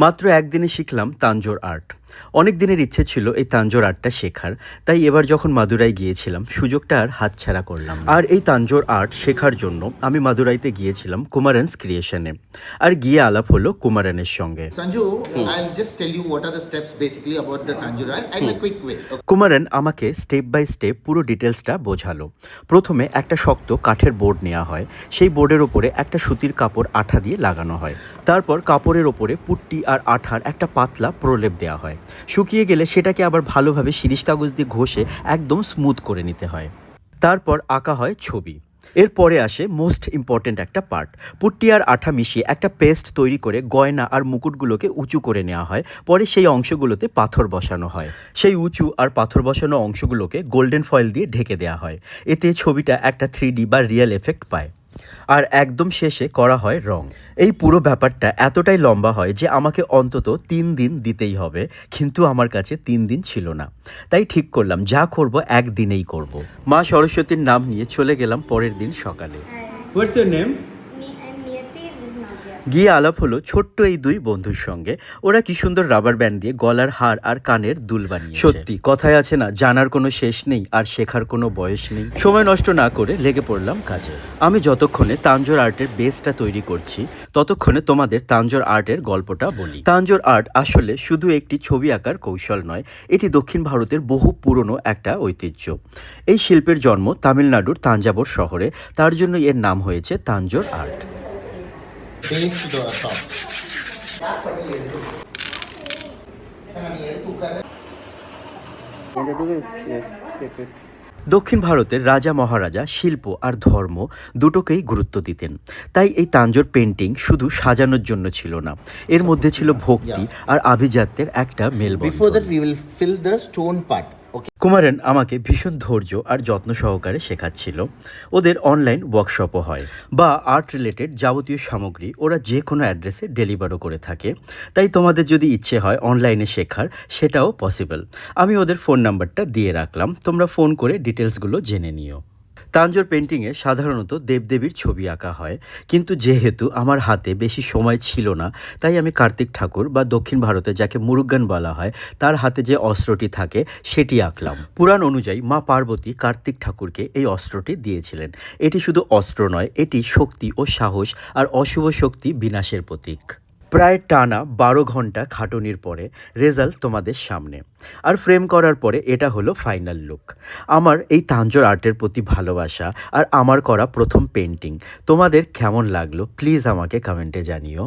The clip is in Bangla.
মাত্র একদিনে শিখলাম তাঞ্জোর আর্ট। অনেক দিনের ইচ্ছে ছিল এই তাঞ্জোর আর্টটা শেখার, তাই এবার যখন মাদুরাই গিয়েছিলাম সুযোগটা আর হাতছাড়া করলাম না। আর এই তাঞ্জোর আর্ট শেখার জন্য আমি মাদুরাইতে গিয়েছিলাম কুমারানস ক্রিয়েশনে। আর গিয়ে আলাপ হলো কুমারানের সঙ্গে। Sanju, I'll just tell you what are the steps basically about the Tanjore art in a quick way. Okay. কুমারান আমাকে স্টেপ বাই স্টেপ পুরো ডিটেলসটা বোঝালো। প্রথমে একটা শক্ত কাঠের বোর্ড নেওয়া হয়, সেই বোর্ডের ওপরে একটা সুতির কাপড় আঠা দিয়ে লাগানো হয়। তারপর কাপড়ের ওপরে পুট্টি আর আঠার একটা পাতলা প্রলেপ দেওয়া হয়। শুকিয়ে গেলে সেটাকে আবার ভালোভাবে শিরিষ কাগজ দিয়ে ঘষে একদম স্মুথ করে নিতে হয়। তারপর আঁকা হয় ছবি। এরপরে আসে মোস্ট ইম্পর্ট্যান্ট একটা পার্ট। পুট্টি আর আঠা মিশিয়ে একটা পেস্ট তৈরি করে গয়না আর মুকুটগুলোকে উঁচু করে নেওয়া হয়। পরে সেই অংশগুলোতে পাথর বসানো হয়। সেই উঁচু আর পাথর বসানো অংশগুলোকে গোল্ডেন ফয়েল দিয়ে ঢেকে দেওয়া হয়। এতে ছবিটা একটা 3D বা রিয়েল এফেক্ট পায়। আর একদম শেষে করা হয় রং। এই পুরো ব্যাপারটা এতটাই লম্বা হয় যে আমাকে অন্তত 3 দিন দিতেই হবে, কিন্তু আমার কাছে 3 দিন ছিল না। তাই ঠিক করলাম যা করব একদিনেই করব। মা সরস্বতীর নাম নিয়ে চলে গেলাম পরের দিন সকালে। What's your name? I'm Niyati, this is Nadia. গিয়ে আলাপ হলো ছোট্ট এই দুই বন্ধুর সঙ্গে। ওরা কি সুন্দর রাবার ব্যান্ড দিয়ে গলার হার আর কানের দুল বানিয়েছে। সত্যি কথায় আছে না, জানার কোনো শেষ নেই আর শেখার কোনো বয়স নেই। সময় নষ্ট না করে লেগে পড়লাম কাজে। আমি যতক্ষণে তাঞ্জোর আর্টের বেসটা তৈরি করছি ততক্ষণে তোমাদের তাঞ্জোর আর্টের গল্পটা বলি। তাঞ্জোর আর্ট আসলে শুধু একটি ছবি আঁকার কৌশল নয়, এটি দক্ষিণ ভারতের বহু পুরনো একটা ঐতিহ্য। এই শিল্পের জন্ম তামিলনাড়ুর তাঞ্জাবর শহরে, তার জন্য এর নাম হয়েছে Tanjore art. Base to the top. দক্ষিণ ভারতের রাজা মহারাজা শিল্প আর ধর্ম দুটোকেই গুরুত্ব দিতেন। তাই এই তাঞ্জোর পেন্টিং শুধু সাজানোর জন্য ছিল না, এর মধ্যে ছিল ভক্তি আর আভিজাত্যের একটা Before মেলবন্ধন। that, we will fill the stone part. Okay. Kumaran আমাকে ভীষণ ধৈর্য আর যত্ন সহকারে শেখাচ্ছিল। ওদের অনলাইন ওয়ার্কশপও হয়, বা আর্ট রিলেটেড যাবতীয় সামগ্রী ওরা যে কোনো অ্যাড্রেসে ডেলিভারও করে থাকে। তাই তোমাদের যদি ইচ্ছে হয় অনলাইনে শেখার, সেটাও পসিবল। আমি ওদের ফোন নাম্বারটা দিয়ে রাখলাম, তোমরা ফোন করে ডিটেলসগুলো জেনে নিও। তাঞ্জোর পেন্টিংয়ে সাধারণত দেবদেবীর ছবি আঁকা হয়, কিন্তু যেহেতু আমার হাতে বেশি সময় ছিল না, তাই আমি কার্তিক ঠাকুর বা দক্ষিণ ভারতে যাকে মুরুগান বলা হয় তার হাতে যে অস্ত্রটি থাকে সেটি আঁকলাম। পুরাণ অনুযায়ী মা পার্বতী কার্তিক ঠাকুরকে এই অস্ত্রটি দিয়েছিলেন। এটি শুধু অস্ত্র নয়, এটি শক্তি ও সাহস আর অশুভ শক্তি বিনাশের প্রতীক। প্রায় টানা 12 ঘন্টা খাটুনির পরে রেজাল্ট তোমাদের সামনে। আর ফ্রেম করার পরে এটা হলো ফাইনাল লুক। আমার এই তাঞ্জোর আর্টের প্রতি ভালোবাসা আর আমার করা প্রথম পেন্টিং তোমাদের কেমন লাগলো প্লিজ আমাকে কমেন্টে জানিও।